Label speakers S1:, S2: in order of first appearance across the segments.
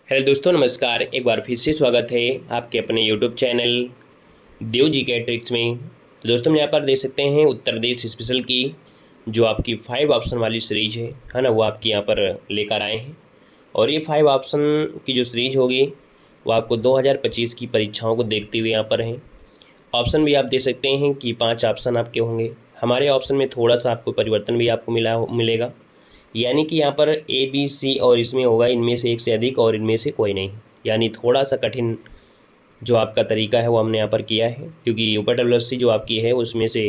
S1: Hello दोस्तों, नमस्कार। एक बार फिर से स्वागत है आपके अपने यूट्यूब चैनल देव जी के ट्रिक्स में। तो दोस्तों, हम यहाँ पर देख सकते हैं उत्तर प्रदेश स्पेशल की जो आपकी 5 ऑप्शन वाली सीरीज है ना, वो आपकी यहाँ पर लेकर आए हैं। और ये 5 ऑप्शन की जो सीरीज होगी वो आपको 2025 की परीक्षाओं को देखते हुए यहाँ पर है। ऑप्शन भी आप देख सकते हैं कि 5 ऑप्शन आपके होंगे। हमारे ऑप्शन में थोड़ा सा आपको परिवर्तन भी आपको मिलेगा, यानी कि यहाँ पर ए बी सी और इसमें होगा इनमें से एक से अधिक और इनमें से कोई नहीं। यानी थोड़ा सा कठिन जो आपका तरीका है वो हमने यहाँ पर किया है, क्योंकि ऊपर डब्ल्यूएससी जो आपकी है उसमें से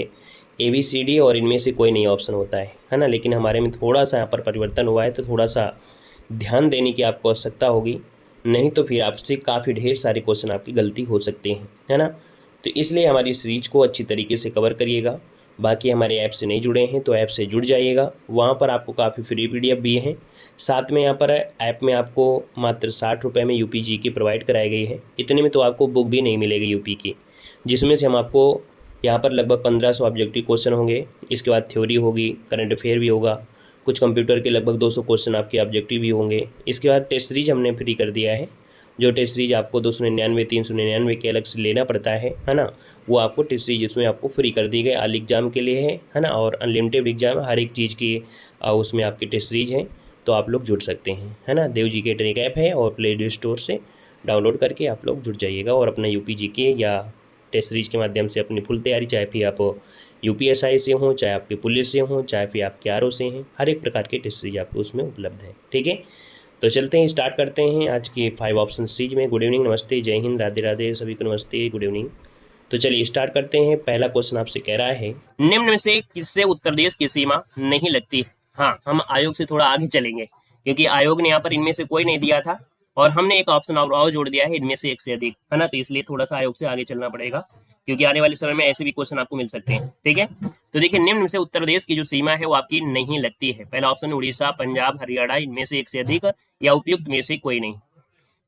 S1: ए बी सी डी और इनमें से कोई नहीं ऑप्शन होता है ना। लेकिन हमारे में थोड़ा सा यहाँ पर परिवर्तन हुआ है, तो थोड़ा सा ध्यान देने की आपको आवश्यकता होगी, नहीं तो फिर आपसे काफ़ी ढेर सारे क्वेश्चन आपकी गलती हो सकते हैं, है ना। तो इसलिए हमारी सीरीज को अच्छी तरीके से कवर करिएगा। बाकी हमारे ऐप से नहीं जुड़े हैं तो ऐप से जुड़ जाइएगा, वहाँ पर आपको काफ़ी फ्री पीडीएफ भी हैं। साथ में यहाँ पर ऐप में आपको मात्र 60 रुपये में यूपी जी की प्रोवाइड कराई गई है। इतने में तो आपको बुक भी नहीं मिलेगी यूपी की, जिसमें से हम आपको यहाँ पर लगभग 1500 ऑब्जेक्टिव क्वेश्चन होंगे। इसके बाद थ्योरी होगी, करंट अफेयर भी होगा, कुछ कंप्यूटर के लगभग 200 क्वेश्चन आपके ऑब्जेक्टिव भी होंगे। इसके बाद टेस्ट सीरीज हमने फ्री कर दिया है। जो टेस्ट सीरीज आपको 299 399 के अलग से लेना पड़ता है ना, वो आपको टेस्ट सीरीज इसमें आपको फ्री कर दी गई ऑल एग्जाम के लिए है ना। और अनलिमिटेड एग्जाम हर एक चीज़ की उसमें आपकी टेस्ट सीरीज है, तो आप लोग जुड़ सकते हैं, है ना। देव जी के ट्रिक ऐप है और प्ले स्टोर से डाउनलोड करके आप लोग जुड़ जाइएगा और अपना यूपी जी के या टेस्ट सीरीज के माध्यम से अपनी फुल तैयारी, चाहे फिर आप यूपीएसआई से हों, चाहे आपके पुलिस से हों, चाहे फिर आपके आरओ से हैं, हर एक प्रकार के टेस्ट सीरीज आपको उसमें उपलब्ध है। ठीक है, तो चलते हैं, स्टार्ट करते हैं आज की 5 ऑप्शन सीरीज में। गुड इवनिंग, नमस्ते, जय हिंद, राधे राधे, सभी को नमस्ते, गुड इवनिंग। तो चलिए स्टार्ट करते हैं। पहला क्वेश्चन आपसे कह रहा है, निम्न में से किससे उत्तर प्रदेश की सीमा नहीं लगती। हाँ, हम आयोग से थोड़ा आगे चलेंगे, क्योंकि आयोग ने यहाँ पर इनमें से कोई नहीं दिया था और हमने एक ऑप्शन और जोड़ दिया है, इनमें से एक से अधिक, है ना। तो इसलिए थोड़ा सा आयोग से आगे चलना पड़ेगा, क्योंकि आने वाले समय में ऐसे भी क्वेश्चन आपको मिल सकते हैं। ठीक है, तो देखिए, निम्न में से उत्तर प्रदेश की जो सीमा है वो आपकी नहीं लगती है। पहला ऑप्शन उड़ीसा, पंजाब, हरियाणा, इनमें से एक से अधिक या उपयुक्त में से कोई नहीं।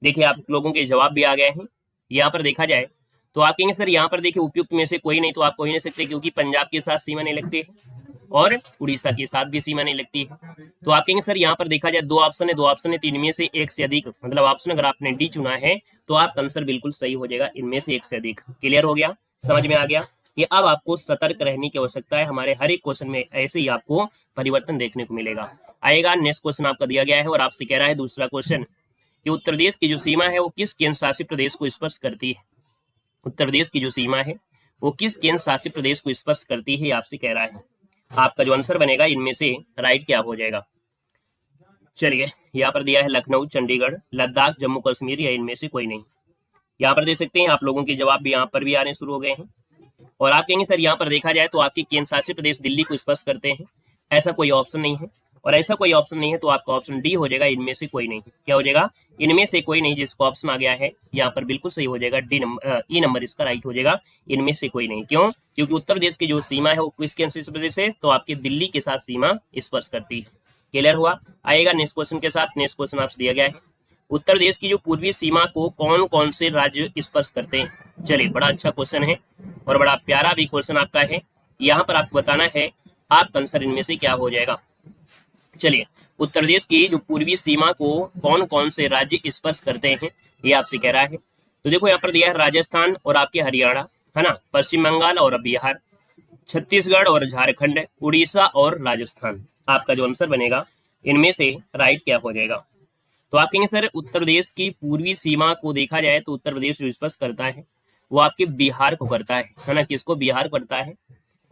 S1: देखिए, आप लोगों के जवाब भी आ गए हैं। यहाँ पर देखा जाए तो आप कहेंगे सर यहाँ पर देखिए उपयुक्त में से कोई नहीं, तो आप कह नहीं सकते, क्योंकि पंजाब के साथ सीमा नहीं लगती है और उड़ीसा के साथ भी सीमा नहीं लगती है। तो आप कहेंगे सर यहाँ पर देखा जाए दो ऑप्शन है, तो इनमें से एक से अधिक, मतलब ऑप्शन अगर आपने डी चुना है तो आपका आंसर बिल्कुल सही हो जाएगा, इनमें से एक से अधिक। क्लियर हो गया, समझ में आ गया। ये अब आपको सतर्क रहने की आवश्यकता है, हमारे हर एक क्वेश्चन में ऐसे ही आपको परिवर्तन देखने को मिलेगा। आएगा नेक्स्ट क्वेश्चन आपका दिया गया है और आपसे कह रहा है दूसरा क्वेश्चन कि उत्तर प्रदेश की जो सीमा है वो किस केंद्र शासित प्रदेश को स्पर्श करती है। उत्तर प्रदेश की जो सीमा है वो किस केंद्र शासित प्रदेश को स्पर्श करती है, आपसे कह रहा है। आपका जो आंसर बनेगा इनमें से राइट क्या हो जाएगा। चलिए, यहाँ पर दिया है लखनऊ, चंडीगढ़, लद्दाख, जम्मू कश्मीर या इनमें से कोई नहीं। यहाँ पर देख सकते हैं आप लोगों के जवाब भी यहाँ पर भी आने शुरू हो गए हैं। और आप कहेंगे सर यहाँ पर देखा जाए तो आपके केंद्र शासित प्रदेश दिल्ली को स्पर्श करते हैं, ऐसा कोई ऑप्शन नहीं है। और ऐसा कोई ऑप्शन नहीं है तो आपका ऑप्शन डी हो जाएगा, इनमें से कोई नहीं। क्या हो जाएगा, इनमें से कोई नहीं। जिसको ऑप्शन आ गया है यहाँ पर बिल्कुल सही हो जाएगा, डी नंबर, ई नंबर इसका राइट हो जाएगा, इनमें से कोई नहीं। क्यों, क्योंकि उत्तर प्रदेश की जो सीमा है वो किस केंद्र शासित प्रदेश है, तो आपके दिल्ली के साथ सीमा स्पर्श करती है। क्लियर हुआ। आएगा नेक्स्ट क्वेश्चन के साथ। नेक्स्ट क्वेश्चन आपसे दिया गया है, उत्तर प्रदेश की जो पूर्वी सीमा को कौन कौन से राज्य स्पर्श करते हैं। चलिए, बड़ा अच्छा क्वेश्चन है और बड़ा प्यारा भी क्वेश्चन आपका है। यहाँ पर आपको बताना है आपका आंसर इनमें से क्या हो जाएगा। चलिए, उत्तर प्रदेश की जो पूर्वी सीमा को कौन कौन से राज्य स्पर्श करते हैं, ये आपसे कह रहा है। तो देखो, यहाँ पर दिया है राजस्थान और आपके हरियाणा, है ना, पश्चिम बंगाल और बिहार, छत्तीसगढ़ और झारखंड, उड़ीसा और राजस्थान। आपका जो आंसर बनेगा इनमें से राइट क्या हो जाएगा। तो आप कहेंगे सर उत्तर प्रदेश की पूर्वी सीमा को देखा जाए तो उत्तर प्रदेश जो स्पर्श करता है वो आपके बिहार को करता है ना। किसको, बिहार करता है।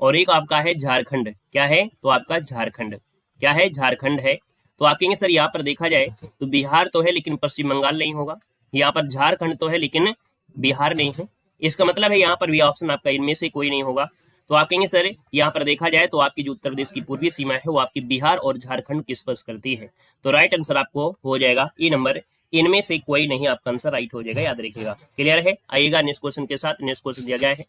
S1: और एक आपका है झारखंड। क्या है, तो आपका झारखंड क्या है, झारखंड है। तो आप कहेंगे सर यहाँ पर देखा जाए तो बिहार तो है लेकिन पश्चिम बंगाल नहीं होगा, यहाँ पर झारखंड तो है लेकिन बिहार नहीं है। इसका मतलब है यहाँ पर भी ऑप्शन आपका इनमें से कोई नहीं होगा। तो आप कहेंगे सर यहाँ पर देखा जाए तो आपकी जो उत्तर प्रदेश की पूर्वी सीमा है वो आपकी बिहार और झारखंड की स्पर्श करती है। तो राइट आंसर आपको हो जाएगा ई नंबर, इनमें से कोई नहीं, आपका आंसर राइट हो जाएगा, याद रखिएगा। क्लियर है। आइएगा नेक्स्ट क्वेश्चन के साथ। नेक्स्ट क्वेश्चन दिया गया है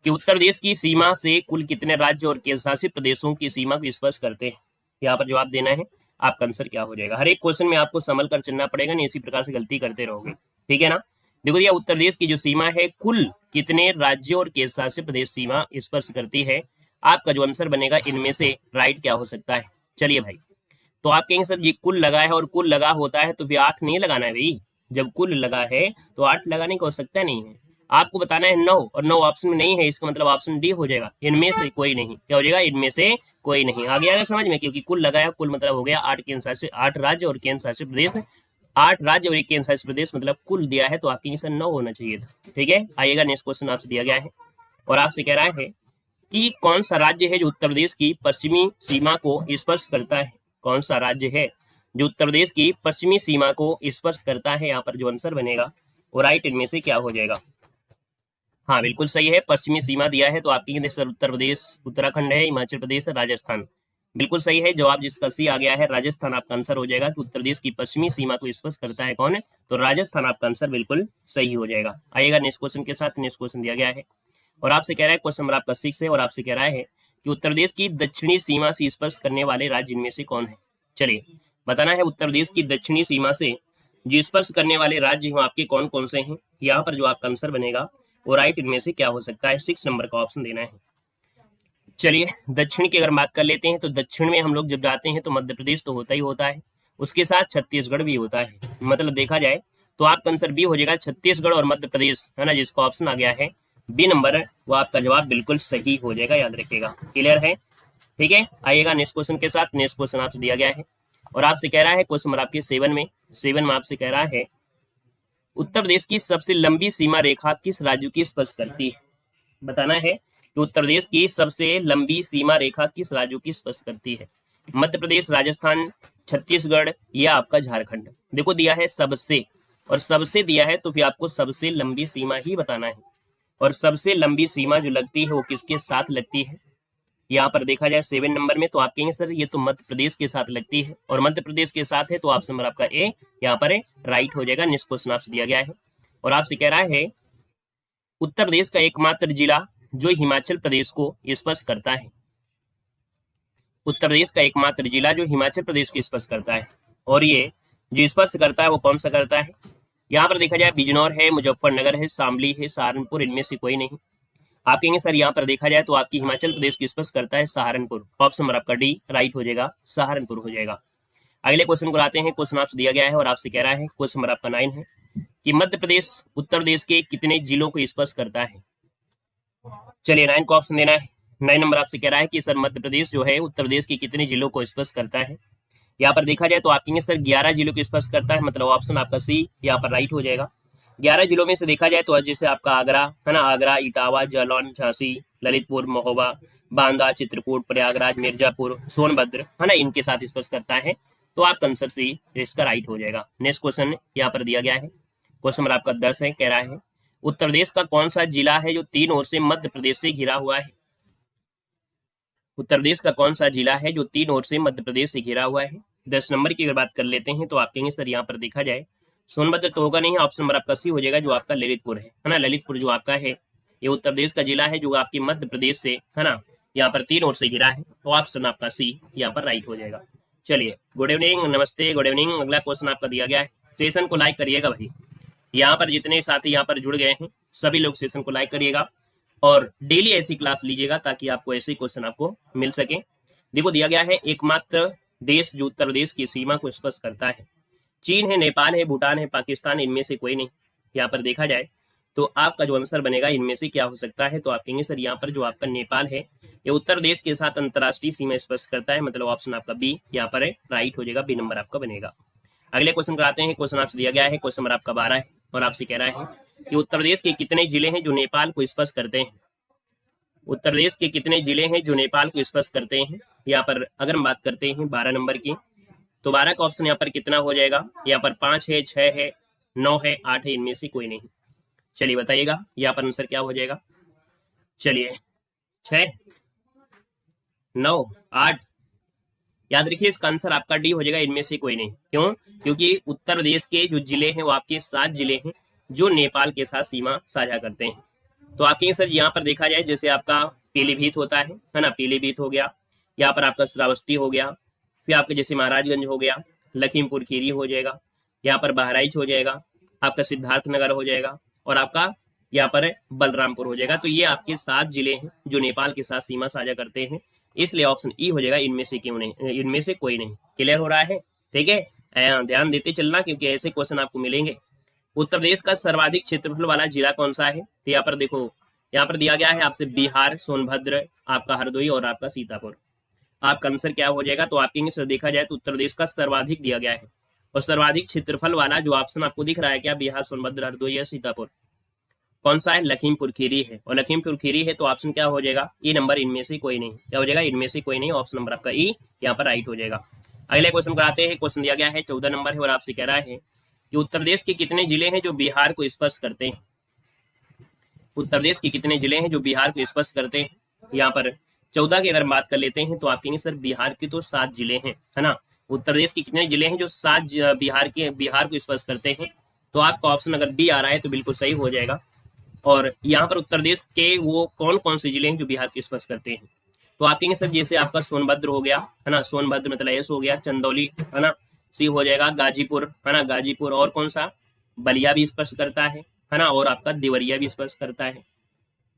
S1: कि उत्तर प्रदेश की सीमा से कुल कितने राज्य और केंद्र शासित प्रदेशों की सीमा को स्पर्श करते हैं। यहाँ पर जवाब देना है, आपका आंसर क्या हो जाएगा। हर एक क्वेश्चन में आपको संभल कर चलना पड़ेगा, नहीं इसी प्रकार से गलती करते रहोगे। ठीक है ना। देखो, यह उत्तर प्रदेश की जो सीमा है कुल कितने राज्यों और केंद्र शासित प्रदेश सीमा स्पर्श करती है। आपका जो आंसर बनेगा इनमें से राइट क्या हो सकता है। चलिए भाई, तो आप कहेंगे सर ये कुल लगा है और कुल लगा होता है तो फिर 8 नहीं लगाना है भाई। जब कुल लगा है तो 8 लगाने की आवश्यकता नहीं है, आपको बताना है 9, और 9 ऑप्शन में नहीं है, इसका मतलब ऑप्शन डी हो जाएगा, इनमें से कोई नहीं। क्या हो जाएगा? इनमें से कोई नहीं। आ गया समझ में? क्योंकि कुल लगाया, कुल मतलब हो गया 8 केंद्र शासित 8 राज्य और केंद्र शासित प्रदेश, 8 राज्य और 1 केंद्र शासित प्रदेश, मतलब कुल दिया है तो आपके आंसर 9 होना चाहिए था। ठीक है, आइएगा नेक्स्ट क्वेश्चन आपसे दिया गया है और आपसे कह रहा है कि कौन सा राज्य है जो उत्तर प्रदेश की पश्चिमी सीमा को स्पर्श करता है? कौन सा राज्य है जो उत्तर प्रदेश की पश्चिमी सीमा को स्पर्श करता है? यहाँ पर जो आंसर बनेगा वो राइट इनमें से क्या हो जाएगा? हाँ बिल्कुल सही है, पश्चिमी सीमा दिया है तो आपकी सर उत्तर प्रदेश, उत्तराखंड है, हिमाचल प्रदेश है, राजस्थान। बिल्कुल सही है, जवाब जिसका सी आ गया है राजस्थान आपका आंसर हो जाएगा कि उत्तर प्रदेश की पश्चिमी सीमा को स्पर्श करता है कौन है? तो राजस्थान आपका आंसर बिल्कुल सही हो जाएगा। आइएगा नेक्स्ट क्वेश्चन के साथ। नेक्स्ट क्वेश्चन दिया गया है और आपसे कह रहा है, क्वेश्चन नंबर आपका 6 है और आपसे कह रहा है कि उत्तर प्रदेश की दक्षिणी सीमा से स्पर्श करने वाले राज्य इनमें से कौन है? चलिए बताना है, उत्तर प्रदेश की दक्षिणी सीमा से जो स्पर्श करने वाले राज्य हैं आपके कौन कौन से हैं? यहाँ पर जो आपका आंसर बनेगा वो राइट इनमें से क्या हो सकता है? 6 नंबर का ऑप्शन देना है। चलिए दक्षिण की अगर बात कर लेते हैं तो दक्षिण में हम लोग जब जाते हैं तो मध्य प्रदेश तो होता ही होता है, उसके साथ छत्तीसगढ़ भी होता है। मतलब देखा जाए तो आपका आंसर बी हो जाएगा, छत्तीसगढ़ और मध्य प्रदेश, है ना, जिसका ऑप्शन आ गया है बी नंबर, वो आपका जवाब बिल्कुल सही हो जाएगा, याद रखिएगा। क्लियर है? ठीक है, आइएगा नेक्स्ट क्वेश्चन के साथ। नेक्स्ट क्वेश्चन आपसे दिया गया है और आपसे कह रहा है, क्वेश्चन नंबर आपके 7 में आपसे कह रहा है उत्तर प्रदेश की सबसे लंबी सीमा रेखा किस राज्य की स्पर्श करती है? बताना है कि उत्तर प्रदेश की सबसे लंबी सीमा रेखा किस राज्य की स्पर्श करती है? मध्य प्रदेश, राजस्थान, छत्तीसगढ़ या आपका झारखंड। देखो दिया है सबसे, और सबसे दिया है तो फिर आपको सबसे लंबी सीमा ही बताना है, और सबसे लंबी सीमा जो लगती है वो किसके साथ लगती है? यहाँ पर देखा जाए 7 नंबर में तो आप कहेंगे सर ये तो मध्य प्रदेश के साथ लगती है, और मध्य प्रदेश के साथ है तो ऑप्शन नंबर आपका ए यहाँ पर राइट हो जाएगा। नेक्स्ट क्वेश्चन आपसे दिया गया है और आपसे कह रहा है उत्तर प्रदेश का एकमात्र जिला जो हिमाचल प्रदेश को स्पर्श करता है। उत्तर प्रदेश का एकमात्र जिला जो हिमाचल प्रदेश को स्पर्श करता है, और ये जो स्पर्श करता है वो कौन सा करता है? यहाँ पर देखा जाए बिजनौर है, मुजफ्फरनगर है, शामली है, सहारनपुर, इनमें से कोई नहीं। आप कहेंगे सर यहाँ पर देखा जाए तो आपकी हिमाचल प्रदेश की स्पर्श करता है सहारनपुर, ऑप्शन नंबर आपका डी राइट हो जाएगा, सहारनपुर हो जाएगा। अगले क्वेश्चन को आते हैं। क्वेश्चन आपसे दिया गया है और आपसे कह रहा है, क्वेश्चन नंबर आपका 9 है कि मध्य प्रदेश उत्तर प्रदेश के कितने जिलों को स्पर्श करता है? चलिए 9 को ऑप्शन देना है। 9 नंबर आपसे कह रहा है कि सर मध्य प्रदेश जो है उत्तर प्रदेश के कितने जिलों को स्पर्श करता है? यहाँ पर देखा जाए तो आप कहेंगे सर 11 जिलों को स्पर्श करता है, मतलब ऑप्शन आपका सी यहाँ पर राइट हो जाएगा। 11 जिलों में से देखा जाए तो जैसे आपका आगरा है ना, आगरा, इटावा, जालौन, झांसी, ललितपुर, महोबा, बांदा, चित्रकूट, प्रयागराज, मिर्जापुर, सोनभद्र, है ना, इनके साथ स्पर्श करता है, तो आपका आंसर सी इसका राइट हो जाएगा। नेक्स्ट क्वेश्चन यहाँ पर दिया गया है, क्वेश्चन नंबर आपका 10 है, कह रहा है उत्तर प्रदेश का कौन सा जिला है जो 3 ओर से मध्य प्रदेश से घिरा हुआ है? उत्तर प्रदेश का कौन सा जिला है जो 3 ओर से मध्य प्रदेश से घिरा हुआ है? 10 नंबर की अगर बात कर लेते हैं तो आप कहेंगे सर यहाँ पर देखा जाए सोनभद्र तो होगा नहीं, ऑप्शन नंबर आपका सी हो जाएगा जो आपका ललितपुर है ना, ललितपुर जो आपका है ये उत्तर प्रदेश का जिला है जो आपकी मध्य प्रदेश से, है ना, यहाँ पर 3 ओर से घिरा है, तो ऑप्शन आपका सी यहाँ पर राइट हो जाएगा। चलिए गुड इवनिंग, नमस्ते, गुड इवनिंग। अगला क्वेश्चन आपका दिया गया है, सेशन को लाइक करिएगा भाई, यहाँ पर जितने साथी यहाँ पर जुड़ गए हैं सभी लोग सेशन को लाइक करिएगा और डेली ऐसी क्लास लीजिएगा ताकि आपको ऐसे क्वेश्चन आपको मिल सके। देखो दिया गया है एकमात्र देश जो उत्तर प्रदेश की सीमा को स्पर्श करता है, चीन है, नेपाल है, भूटान है, पाकिस्तान, इनमें से कोई नहीं। यहाँ पर देखा जाए तो आपका जो आंसर बनेगा इनमें से क्या हो सकता है? तो आप कहेंगे सर यहाँ पर जो आपका नेपाल है ये उत्तर प्रदेश के साथ अंतर्राष्ट्रीय सीमा स्पर्श करता है, मतलब ऑप्शन आपका बी यहाँ पर राइट हो जाएगा, बी नंबर आपका बनेगा। अगले क्वेश्चन कराते हैं। क्वेश्चन आपसे दिया गया है, क्वेश्चन नंबर आपका 12 है और आपसे कह रहा है कि उत्तर प्रदेश के कितने जिले हैं जो नेपाल को स्पर्श करते हैं? उत्तर प्रदेश के कितने जिले हैं जो नेपाल को स्पर्श करते हैं? यहाँ पर अगर हम बात करते हैं 12 नंबर की तो 12 का ऑप्शन यहाँ पर कितना हो जाएगा? यहाँ पर 5 है, 6 है, 9 है, 8 है, इनमें से कोई नहीं। चलिए बताइएगा यहाँ पर आंसर क्या हो जाएगा? चलिए 6, 9, 8, याद रखिए इसका आंसर आपका डी हो जाएगा, इनमें से कोई नहीं। क्यों? क्योंकि उत्तर प्रदेश के जो जिले हैं वो आपके 7 जिले हैं जो नेपाल के साथ सीमा साझा करते हैं। तो आपके सर यहाँ पर देखा जाए जैसे आपका पीलीभीत होता है ना, पीलीभीत हो गया, यहाँ पर आपका श्रावस्ती हो गया, फिर आपके जैसे महाराजगंज हो गया, लखीमपुर खीरी हो जाएगा, यहाँ पर बहराइच हो जाएगा, आपका सिद्धार्थनगर हो जाएगा और आपका यहाँ पर बलरामपुर हो जाएगा। तो ये आपके 7 जिले हैं जो नेपाल के साथ सीमा साझा करते हैं, इसलिए ऑप्शन ई हो जाएगा इनमें से क्यों नहीं, इनमें से कोई नहीं। क्लियर हो रहा है? ठीक है, ध्यान देते चलना क्योंकि ऐसे क्वेश्चन आपको मिलेंगे। उत्तर प्रदेश का सर्वाधिक क्षेत्रफल वाला जिला कौन सा है? तो यहाँ पर देखो, यहाँ पर दिया गया है आपसे बिहार, सोनभद्र, आपका हरदोई और आपका सीतापुर। आपका आंसर क्या हो जाएगा? तो आपके से देखा जाए तो उत्तर प्रदेश का सर्वाधिक दिया गया है और सर्वाधिक क्षेत्रफल वाला जो ऑप्शन आपको दिख रहा है क्या, बिहार, सोनभद्र, हरदोई या सीतापुर, कौन सा है? लखीमपुर खीरी है। और लखीमपुर खीरी है तो ऑप्शन क्या हो जाएगा? ई नंबर, इनमें से कोई नहीं। क्या हो जाएगा? इनमें से कोई नहीं, ऑप्शन नंबर आपका ई यहाँ पर राइट हो जाएगा। अगले क्वेश्चन कराते हैं। क्वेश्चन दिया गया है 14 नंबर है और आपसे कह रहा है कि उत्तर प्रदेश के कितने जिले हैं जो बिहार को स्पर्श करते हैं? उत्तर प्रदेश के कितने जिले हैं जो बिहार को स्पर्श करते हैं? यहाँ पर 14 की अगर बात कर लेते हैं तो आप कहेंगे सर बिहार के तो 7 जिले हैं, है ना। उत्तर प्रदेश के कितने जिले हैं जो 7 बिहार को स्पर्श करते हैं? तो आपका ऑप्शन अगर बी आ रहा है तो बिल्कुल सही हो जाएगा। और यहाँ पर उत्तर प्रदेश के वो कौन कौन से जिले हैं जो बिहार को स्पर्श करते हैं? तो आप कहेंगे सर जैसे आपका सोनभद्र हो गया, है ना, सोनभद्र मतलब एस हो गया, चंदौली, है ना, सी हो जाएगा, गाजीपुर, है ना, गाजीपुर, और कौन सा? बलिया भी स्पर्श करता है ना, और आपका देवरिया भी स्पर्श करता है,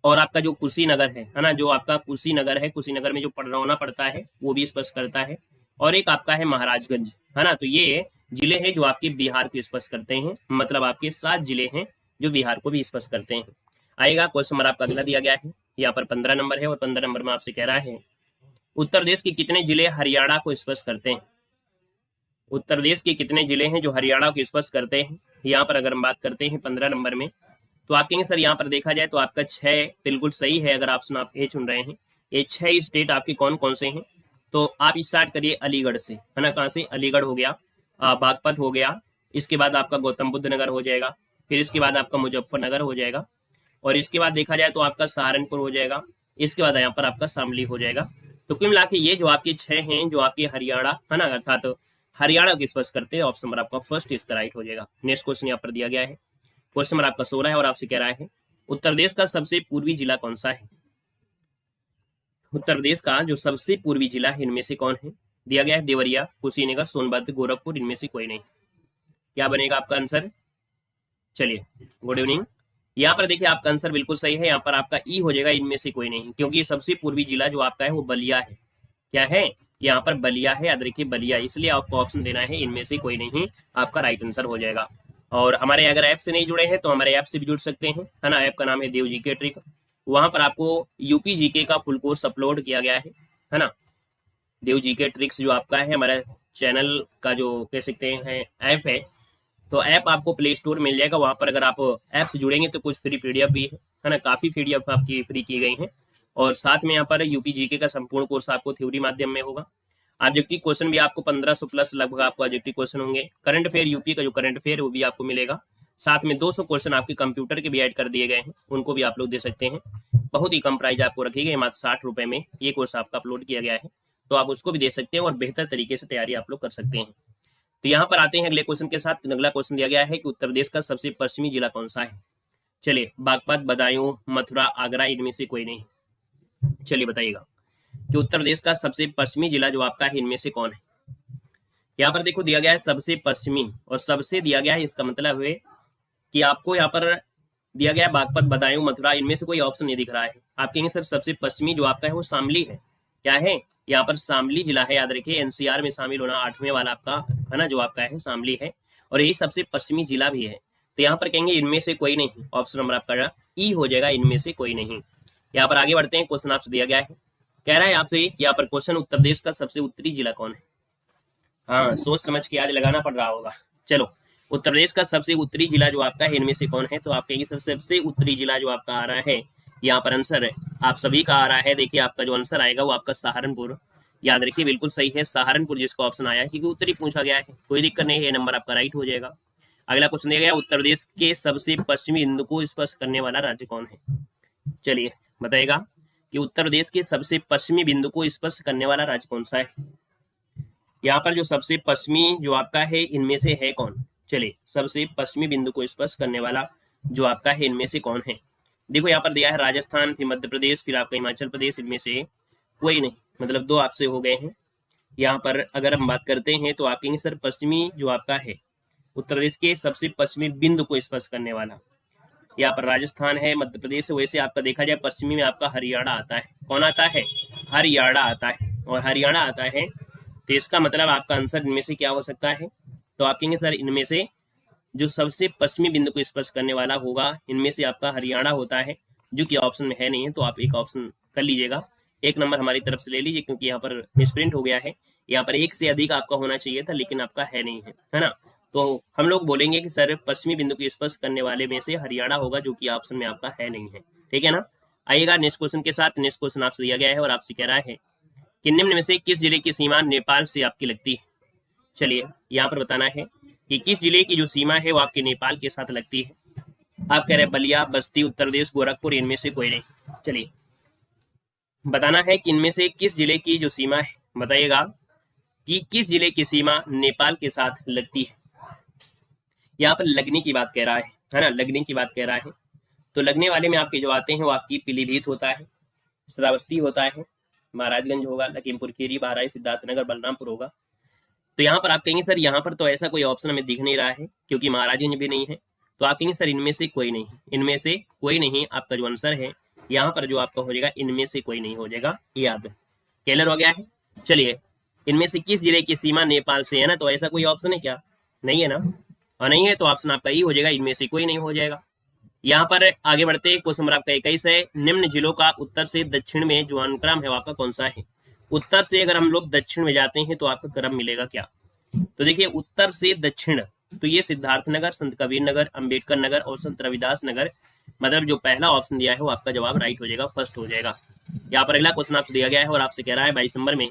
S1: और आपका जो कुशीनगर है ना, जो आपका कुशीनगर है, कुशीनगर में जो पडरौना पड़ता है वो भी स्पर्श करता है, और एक आपका है महाराजगंज, है ना। तो ये जिले हैं जो आपके बिहार को स्पर्श करते हैं, मतलब आपके 7 जिले हैं जो बिहार को भी स्पर्श करते हैं। आएगा क्वेश्चन नंबर आपका अगला दिया गया है, यहाँ पर 15 नंबर है और 15 नंबर में आपसे कह रहा है उत्तर प्रदेश के कितने जिले हरियाणा को स्पर्श करते हैं? उत्तर प्रदेश के कितने जिले हैं जो हरियाणा को स्पर्श करते हैं? यहाँ पर अगर हम बात करते हैं 15 नंबर में तो आप कहेंगे सर यहाँ पर देखा जाए तो आपका 6 बिल्कुल सही है। अगर ऑप्शन आप ए चुन रहे हैं, ये 6 स्टेट आपके कौन कौन से हैं? तो आप स्टार्ट करिए अलीगढ़ से, है ना। कहाँ से? अलीगढ़ हो गया, बागपत हो गया, इसके बाद आपका गौतम बुद्ध नगर हो जाएगा, फिर इसके बाद आपका मुजफ्फरनगर हो जाएगा, और इसके बाद देखा जाए तो आपका सहारनपुर हो जाएगा, इसके बाद यहाँ पर आपका शामली हो जाएगा। तो कुल मिला के ये जो आपके 6 हैं जो आपके हरियाणा, है ना, अर्थात हरियाणा को स्पर्श करते हैं, ऑप्शन नंबर आपका फर्स्ट इसका राइट हो जाएगा। नेक्स्ट क्वेश्चन यहाँ पर दिया गया है, क्वेश्चन नंबर आपका 16 है और आपसे कह रहा है उत्तर प्रदेश का सबसे पूर्वी जिला कौन सा है? उत्तर प्रदेश का जो सबसे पूर्वी जिला है इनमें से कौन है? दिया गया है देवरिया, कुशीनगर, सोनभद्र, गोरखपुर, इनमें से कोई नहीं। क्या बनेगा आपका आंसर? चलिए, गुड इवनिंग। यहाँ पर देखिए आपका आंसर बिल्कुल सही है, यहाँ पर आपका ई हो जाएगा, इनमें से कोई नहीं, क्योंकि सबसे पूर्वी जिला जो आपका है वो बलिया है। क्या है? यहाँ पर बलिया है, याद रखिए बलिया, इसलिए आपको ऑप्शन देना है इनमें से कोई नहीं, आपका राइट आंसर हो जाएगा। और हमारे अगर ऐप से नहीं जुड़े हैं तो हमारे ऐप से भी जुड़ सकते हैं, है ना। ऐप का नाम है देव जीके ट्रिक, वहां पर आपको यूपी जीके का फुल कोर्स अपलोड किया गया है ना। देव जीके ट्रिक्स जो आपका है हमारा चैनल का जो कह सकते हैं ऐप है, तो ऐप आपको प्ले स्टोर मिल जाएगा। वहां पर अगर आप ऐप से जुड़ेंगे तो कुछ फ्री पीडीएफ भी है ना, काफी पीडीएफ आपकी फ्री की गई हैं, और साथ में यहाँ पर यूपी जीके का संपूर्ण कोर्स आपको थ्योरी माध्यम में होगा। ऑब्जेक्टिव क्वेश्चन भी आपको 1500 प्लस लगभग आपको ऑब्जेक्टिव क्वेश्चन होंगे। करंट अफेयर यूपी का जो करंट अफेयर है वो भी आपको मिलेगा, साथ में 200 क्वेश्चन आपके कंप्यूटर के भी ऐड कर दिए गए हैं, उनको भी आप लोग दे सकते हैं। बहुत ही कम प्राइस आपको रखी गई, मात्र 60 रुपए में ये कोर्स आपका अपलोड किया गया है, तो आप उसको भी दे सकते हैं और बेहतर तरीके से तैयारी आप लोग कर सकते हैं। तो यहाँ पर आते हैं अगले क्वेश्चन के साथ। अगला क्वेश्चन दिया गया है कि उत्तर प्रदेश का सबसे पश्चिमी जिला कौन सा है? चलिए, बागपत, बदायूं, मथुरा, आगरा, इनमें से कोई नहीं। चलिए बताइएगा कि उत्तर प्रदेश का सबसे पश्चिमी जिला जो आपका है इनमें से कौन है? यहाँ पर देखो दिया गया है सबसे पश्चिमी और सबसे दिया गया है, इसका मतलब है कि आपको यहाँ पर दिया गया है बागपत, बदायूं, मथुरा, इनमें से कोई ऑप्शन नहीं दिख रहा है। आप कहेंगे सर सबसे पश्चिमी जो आपका है वो शामली है। क्या है? यहाँ पर शामली जिला है, याद रखिए एनसीआर में शामिल होना 8वें वाला आपका, है ना, जो आपका है शामली है, और यही सबसे पश्चिमी जिला भी है। तो यहाँ पर कहेंगे इनमें से कोई नहीं, ऑप्शन नंबर आपका ई हो जाएगा, इनमें से कोई नहीं। यहाँ पर आगे बढ़ते हैं, क्वेश्चन आपसे दिया गया है, कह रहा है आपसे यहाँ पर क्वेश्चन उत्तर प्रदेश का सबसे उत्तरी जिला कौन है? हाँ, सोच समझ के आज लगाना पड़ रहा होगा। चलो, उत्तर प्रदेश का सबसे उत्तरी जिला जो आपका है इनमें से कौन है? तो आप कहेंगे सर सबसे उत्तरी जिला जो आपका आ रहा है, यहाँ पर आंसर है आप सभी का आ रहा है। देखिए आपका जो आंसर आएगा वो आपका सहारनपुर, याद रखिए बिल्कुल सही है सहारनपुर जिसका ऑप्शन आया है, क्योंकि उत्तरी पूछा गया है, कोई दिक्कत नहीं है, ये नंबर आपका राइट हो जाएगा। अगला क्वेश्चन दिया गया उत्तर प्रदेश के सबसे पश्चिमी बिंदु को स्पर्श करने वाला राज्य कौन है? चलिए बताइएगा कि उत्तर प्रदेश के सबसे पश्चिमी बिंदु को स्पर्श करने वाला राज्य कौन सा है? यहाँ पर जो सबसे पश्चिमी जो आपका है इनमें से है कौन? चलिए, सबसे पश्चिमी बिंदु को स्पर्श करने वाला जो आपका है इनमें से कौन है? देखो यहाँ पर दिया है राजस्थान, फिर मध्य प्रदेश, फिर आपका हिमाचल प्रदेश, इनमें से कोई नहीं, मतलब 2 आपसे हो गए हैं। यहाँ पर अगर हम बात करते हैं तो आप कहेंगे सर पश्चिमी जो आपका है उत्तर प्रदेश के सबसे पश्चिमी बिंदु को स्पर्श करने वाला, यहाँ पर राजस्थान है, मध्य प्रदेश है। वैसे आपका देखा जाए पश्चिमी में आपका हरियाणा आता है। कौन आता है? हरियाणा आता है और हरियाणा आता है, तो इसका मतलब आपका आंसर इनमें से क्या हो सकता है? तो आप कहेंगे सर इनमें से जो सबसे पश्चिमी बिंदु को स्पर्श करने वाला होगा, इनमें से आपका हरियाणा होता है, जो कि ऑप्शन में है नहीं है, तो आप एक ऑप्शन कर लीजिएगा, 1 नंबर हमारी तरफ से ले लीजिए, क्योंकि यहाँ पर मिसप्रिंट हो गया है, यहाँ पर 1 से अधिक आपका होना चाहिए था, लेकिन आपका है नहीं है ना। तो हम लोग बोलेंगे कि सर पश्चिमी बिंदु को स्पर्श करने वाले में से हरियाणा होगा, जो कि ऑप्शन में आपका है नहीं है, ठीक है ना। आइएगा नेक्स्ट क्वेश्चन के साथ। नेक्स्ट क्वेश्चन आपसे दिया गया है और आपसे कह रहा है कि निम्न में से किस जिले की सीमा नेपाल से आपकी लगती है? चलिए यहाँ पर बताना है कि किस जिले की जो सीमा है वो आपके नेपाल के साथ लगती है। आप कह रहे हैं बलिया, बस्ती, उत्तर प्रदेश, गोरखपुर, इनमें से कोई नहीं। चलिए बताना है कि इनमें से किस जिले की जो सीमा है, बताइएगा कि किस जिले की सीमा नेपाल के साथ लगती है। यहाँ पर लगने की बात कह रहा है ना, लगने की बात कह रहा है। तो लगने वाले में आपके जो आते हैं वो आपकी पीलीभीत होता है, श्रावस्ती होता है, महाराजगंज होगा, लखीमपुर खीरी, बहराइच, सिद्धार्थनगर, बलरामपुर होगा। तो यहाँ पर आप कहेंगे सर यहाँ पर तो ऐसा कोई ऑप्शन हमें दिख नहीं रहा है, क्योंकि महाराजगंज भी नहीं है। तो आप कहेंगे सर इनमें से कोई नहीं, इनमें से कोई नहीं, आपका जो आंसर है यहाँ पर जो आपका हो जाएगा इनमें से कोई नहीं हो जाएगा, याद क्लियर हो गया है। चलिए इनमें से किस जिले की सीमा नेपाल से है ना, तो ऐसा कोई ऑप्शन है क्या? नहीं है ना, और नहीं है तो ऑप्शन आपका ई हो जाएगा, इनमें से कोई नहीं हो जाएगा। यहाँ पर आगे बढ़ते क्वेश्चन नंबर आपका 21 है, निम्न जिलों का उत्तर से दक्षिण में जो अनुक्रम है वो आपका कौन सा है? उत्तर से अगर हम लोग दक्षिण में जाते हैं तो आपका क्रम मिलेगा क्या? तो देखिए उत्तर से दक्षिण, तो ये सिद्धार्थनगर, संत कबीर नगर, अंबेडकर नगर और संत रविदास नगर, मतलब जो पहला ऑप्शन दिया है वो आपका जवाब राइट हो जाएगा, फर्स्ट हो जाएगा। यहाँ पर अगला क्वेश्चन आपसे दिया गया है और आपसे कह रहा है 22 नंबर में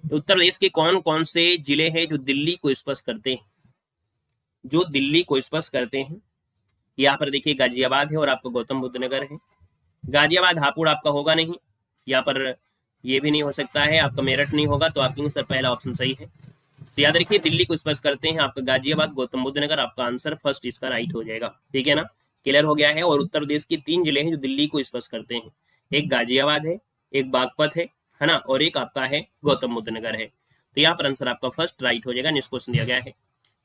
S1: उत्तर प्रदेश के कौन कौन से जिले हैं जो दिल्ली को स्पर्श करते हैं, जो दिल्ली को स्पर्श करते हैं। यहाँ पर देखिए गाजियाबाद है और आपका गौतम बुद्ध नगर है। गाजियाबाद हापुड़ आपका होगा नहीं, यहाँ पर ये भी नहीं हो सकता है, आपका मेरठ नहीं होगा, तो आपके सर पहला ऑप्शन सही है। तो याद रखिए दिल्ली को स्पर्श करते हैं आपका गाजियाबाद, गौतम बुद्ध नगर, आपका आंसर फर्स्ट इसका राइट हो जाएगा, ठीक है ना, क्लियर हो गया है। और उत्तर प्रदेश के 3 जिले हैं जो दिल्ली को स्पर्श करते हैं, एक गाजियाबाद है, एक बागपत है ना, और एक आपका है गौतम बुद्ध नगर है। तो यहाँ पर आंसर आपका फर्स्ट राइट हो जाएगा। नेक्स्ट क्वेश्चन दिया गया है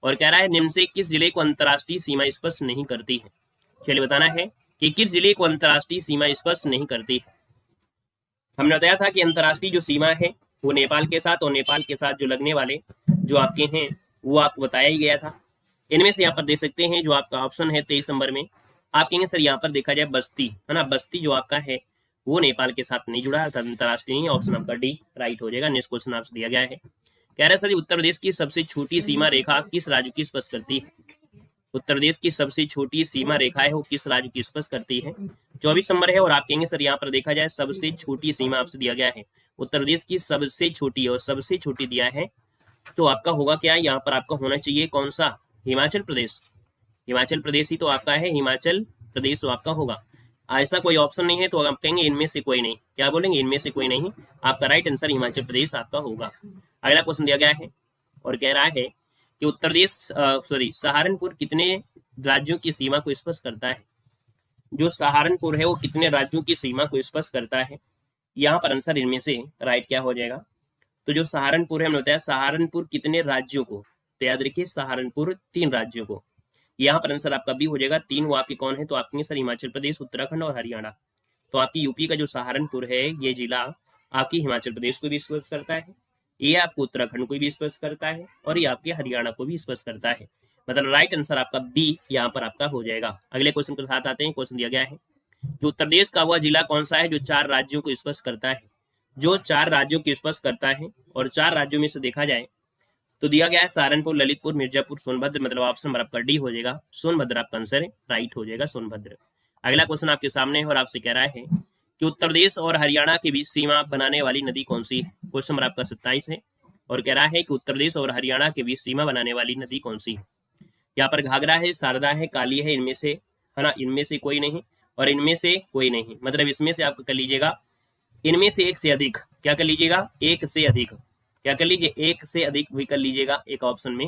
S1: और कह रहा है निम्न से किस जिले को अंतर्राष्ट्रीय सीमा स्पर्श नहीं करती है। चलिए बताना है कि किस जिले को अंतर्राष्ट्रीय सीमा स्पर्श नहीं करती है। हमने बताया था कि अंतर्राष्ट्रीय जो सीमा है वो नेपाल के साथ, और नेपाल के साथ जो लगने वाले जो आपके हैं वो आपको बताया ही गया था। इनमें से यहाँ पर देख सकते हैं जो आपका ऑप्शन है 23 नंबर में, आप कहेंगे सर यहाँ पर देखा जाए बस्ती है ना, बस्ती जो आपका है वो नेपाल के साथ नहीं जुड़ा, अंतर्राष्ट्रीय नहीं, ऑप्शन आपका डी राइट हो जाएगा। नेक्स्ट क्वेश्चन आपसे दिया गया है, कह रहा है सर उत्तर प्रदेश की सबसे छोटी सीमा रेखा किस राज्य की स्पर्श करती है। उत्तर प्रदेश की सबसे छोटी सीमा रेखा है वो किस राज्य की स्पर्श करती है। 24 नंबर है और आप कहेंगे सर यहाँ पर देखा जाए सबसे छोटी सीमा आपसे दिया गया है, उत्तर प्रदेश की सबसे छोटी, और सबसे छोटी दिया है तो आपका होगा क्या, यहाँ पर आपका होना चाहिए कौन सा, हिमाचल प्रदेश। हिमाचल प्रदेश ही तो आपका है, हिमाचल प्रदेश तो आपका होगा। ऐसा कोई ऑप्शन नहीं है तो आप कहेंगे इनमें से कोई नहीं, क्या बोलेंगे, इनमें से कोई नहीं, आपका राइट आंसर हिमाचल प्रदेश आपका होगा। अगला क्वेश्चन दिया गया है और कह रहा है कि उत्तर प्रदेश सहारनपुर कितने राज्यों की सीमा को स्पर्श करता है। जो सहारनपुर है वो कितने राज्यों की सीमा को स्पर्श करता है। यहाँ पर आंसर इनमें से राइट क्या हो जाएगा, तो जो सहारनपुर है हमने बताया सहारनपुर कितने राज्यों को, तो याद रखिए सहारनपुर 3 राज्यों को। यहाँ पर आंसर आपका बी हो जाएगा, 3 वो आपके कौन है, तो आपके सर हिमाचल प्रदेश, उत्तराखंड और हरियाणा। तो आपकी यूपी का जो सहारनपुर है ये जिला आपकी हिमाचल प्रदेश को भी स्पर्श करता है, ये आपको उत्तराखंड को भी स्पर्श करता है, और ये आपके हरियाणा को भी स्पर्श करता है। मतलब राइट आंसर आपका बी यहाँ पर आपका हो जाएगा। अगले क्वेश्चन के साथ आते हैं। क्वेश्चन दिया गया है कि उत्तर प्रदेश का वह जिला कौन सा है जो 4 राज्यों को स्पर्श करता है, जो 4 राज्यों को स्पर्श करता है। और 4 राज्यों में से देखा जाए तो दिया गया है सहारनपुर, ललितपुर, मिर्जापुर, सोनभद्र, मतलब ऑप्शन नंबर आपका डी हो जाएगा, सोनभद्र आपका आंसर है, राइट हो जाएगा सोनभद्र। अगला क्वेश्चन आपके सामने है और आपसे कह रहा है कि उत्तर प्रदेश और हरियाणा के बीच सीमा बनाने वाली नदी कौन सी है। क्वेश्चन नंबर आपका 27 है और कह रहा है कि उत्तर प्रदेश और हरियाणा के बीच सीमा बनाने वाली नदी कौन सी है। यहाँ पर घाघरा है, शारदा है, काली है, इनमें से है ना, इनमें से कोई नहीं और इनमें से कोई नहीं, मतलब इसमें से आप कर लीजिएगा इनमें से एक से अधिक, क्या कर लीजिएगा, एक से अधिक, क्या कर लीजिए, एक से अधिक भी कर लीजिएगा एक ऑप्शन में,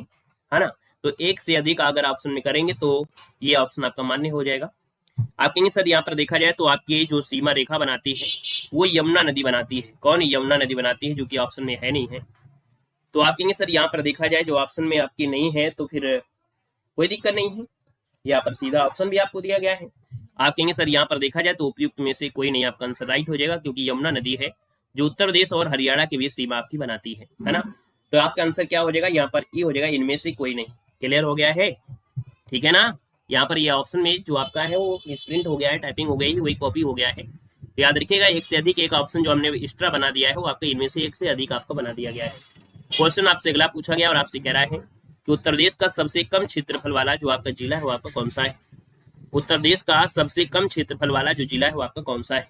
S1: है ना। तो एक से अधिक अगर ऑप्शन में करेंगे तो ये ऑप्शन आपका मान्य हो जाएगा। आप कहेंगे सर यहाँ पर देखा जाए तो आपकी जो सीमा रेखा बनाती है वो यमुना नदी बनाती है। कौन, यमुना नदी बनाती है, जो कि ऑप्शन में है नहीं है। तो आप कहेंगे सर यहाँ पर देखा जाए जो ऑप्शन में आपकी नहीं है तो फिर कोई दिक्कत नहीं है, यहाँ पर सीधा ऑप्शन भी आपको दिया गया है। आप कहेंगे सर यहाँ पर देखा जाए तो उपयुक्त में से कोई नहीं, आपका आंसर राइट हो जाएगा, क्योंकि यमुना नदी है जो उत्तर प्रदेश और हरियाणा के बीच सीमा आपकी बनाती है ना। तो आपका आंसर क्या हो जाएगा, यहाँ पर ई हो जाएगा, इनमें से कोई नहीं। क्लियर हो गया है, ठीक है ना। यहाँ पर ये ऑप्शन में जो आपका है वो मिसप्रिंट हो गया है, टाइपिंग हो गई, वही कॉपी हो गया है। तो याद रखिएगा, एक से अधिक एक ऑप्शन जो हमने एक्स्ट्रा बना दिया है वो आपका इनमें से एक से अधिक आपका बना दिया गया है। क्वेश्चन आपसे अगला पूछा गया और आपसे कह रहा है कि उत्तर प्रदेश का सबसे कम क्षेत्रफल वाला जो आपका जिला है वो आपका कौन सा है। उत्तर प्रदेश का सबसे कम क्षेत्रफल वाला जो जिला है वो आपका कौन सा है।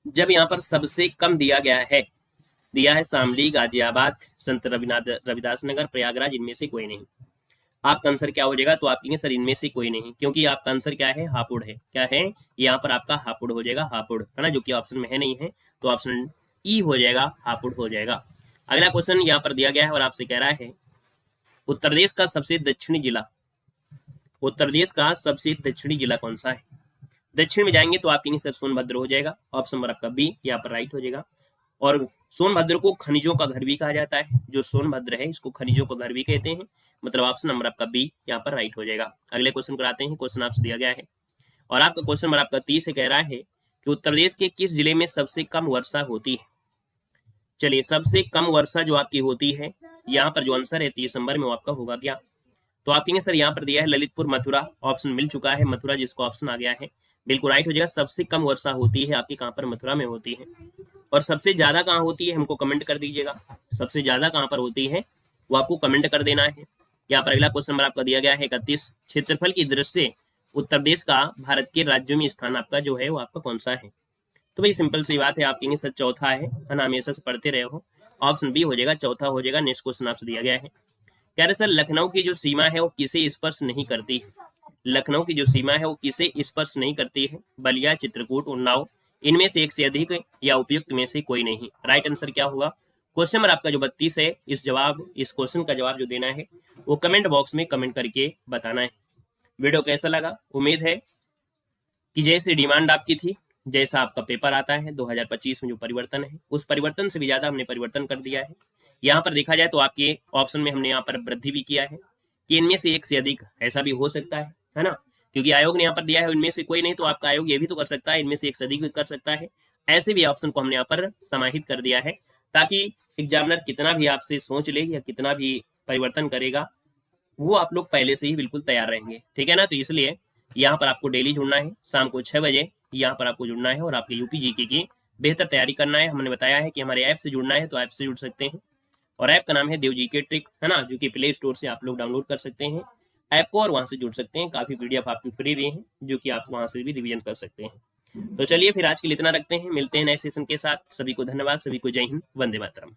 S1: जब यहाँ पर सबसे कम दिया गया है, दिया है शामली, गाजियाबाद, संत रविदास नगर, प्रयागराज, इनमें से कोई नहीं। आपका आंसर क्या हो जाएगा, तो आप कहेंगे सर इनमें से कोई नहीं, क्योंकि आपका आंसर क्या है, हापुड़ है। क्या है, यहाँ पर आपका हापुड़ हो जाएगा, हापुड़ है ना, जो कि ऑप्शन में है नहीं है। तो ऑप्शन ई हो जाएगा, हापुड़ हो जाएगा। अगला क्वेश्चन यहाँ पर दिया गया है और आपसे कह रहा है उत्तर प्रदेश का सबसे दक्षिणी जिला, उत्तर प्रदेश का सबसे दक्षिणी जिला कौन सा है। दक्षिण में जाएंगे तो आप कहेंगे सर सोनभद्र हो जाएगा, ऑप्शन नंबर आपका बी यहाँ पर राइट हो जाएगा। और सोनभद्र को खनिजों का घर भी कहा जाता है, जो सोनभद्र है इसको खनिजों का घर भी कहते हैं, मतलब ऑप्शन नंबर आपका बी यहाँ पर राइट हो जाएगा। अगले क्वेश्चन कराते हैं, क्वेश्चन आपसे दिया गया है और आपका क्वेश्चन नंबर आपका 30 से कह रहा है कि उत्तर प्रदेश के किस जिले में सबसे कम वर्षा होती है। चलिए, सबसे कम वर्षा जो आपकी होती है, यहाँ पर जो आंसर है 30 नंबर में वो आपका होगा क्या। तो आप कहेंगे सर यहाँ पर दिया है ललितपुर, मथुरा, ऑप्शन मिल चुका है, मथुरा जिसको ऑप्शन आ गया है, बिल्कुल राइट हो जाएगा। सबसे कम वर्षा होती है आपकी कहाँ पर, मथुरा में होती है। और सबसे ज्यादा कहाँ होती है हमको कमेंट कर दीजिएगा, सबसे ज्यादा कहाँ पर होती है वो आपको कमेंट कर देना है। यहाँ पर अगला क्वेश्चन नंबर आपका दिया गया है 31, क्षेत्रफल की दृष्टि से उत्तर प्रदेश का भारत के राज्यों में स्थान आपका जो है वो आपका कौन सा है। तो भाई सिंपल सी बात है, आप कहेंगे सर चौथा है ना, हमेशा से पढ़ते रहे हो, ऑप्शन बी हो जाएगा, चौथा हो जाएगा। नेक्स्ट क्वेश्चन आपसे दिया गया है, कह रहे सर लखनऊ की जो सीमा है वो किसे स्पर्श नहीं करती है। लखनऊ की जो सीमा है वो किसे स्पर्श नहीं करती है, बलिया, चित्रकूट, उन्नाव, इनमें से एक से अधिक या उपयुक्त में से कोई नहीं। राइट आंसर क्या होगा, क्वेश्चन नंबर आपका जो 32 है, इस क्वेश्चन का जवाब जो देना है वो कमेंट बॉक्स में कमेंट करके बताना है। वीडियो कैसा लगा, उम्मीद है कि जैसे डिमांड आपकी थी, जैसा आपका पेपर आता है 2025 में जो परिवर्तन है, उस परिवर्तन से भी ज्यादा हमने परिवर्तन कर दिया है। यहाँ पर देखा जाए तो आपके ऑप्शन में हमने यहाँ पर वृद्धि भी किया है कि इनमें से एक से अधिक, ऐसा भी हो सकता है ना, क्योंकि आयोग ने यहाँ पर दिया है इनमें से कोई नहीं, तो आपका आयोग ये भी तो कर सकता है इनमें से एक से अधिक भी कर सकता है। ऐसे भी ऑप्शन को हमने यहाँ पर समाहित कर दिया है, ताकि एग्जामिनर कितना भी आपसे सोच ले या कितना भी परिवर्तन करेगा, वो आप लोग पहले से ही बिल्कुल तैयार रहेंगे, ठीक है ना। तो इसलिए यहाँ पर आपको डेली जुड़ना है, शाम को 6 बजे यहाँ पर आपको जुड़ना है और आपके यूपी जीके की बेहतर तैयारी करना है। हमने बताया है कि हमारे ऐप से जुड़ना है, तो ऐप से जुड़ सकते हैं, और ऐप का नाम है देव जीके ट्रिक, है ना, जो कि प्ले स्टोर से आप लोग डाउनलोड कर सकते हैं ऐप को और वहां से जुड़ सकते हैं। काफी पीडीएफ आपकी फ्री भी हैं, जो कि आप वहां से भी रिवीजन कर सकते हैं। तो चलिए फिर आज के लिए इतना रखते हैं, मिलते हैं नए सेशन के साथ। सभी को धन्यवाद, सभी को जय हिंद, वंदे मातरम।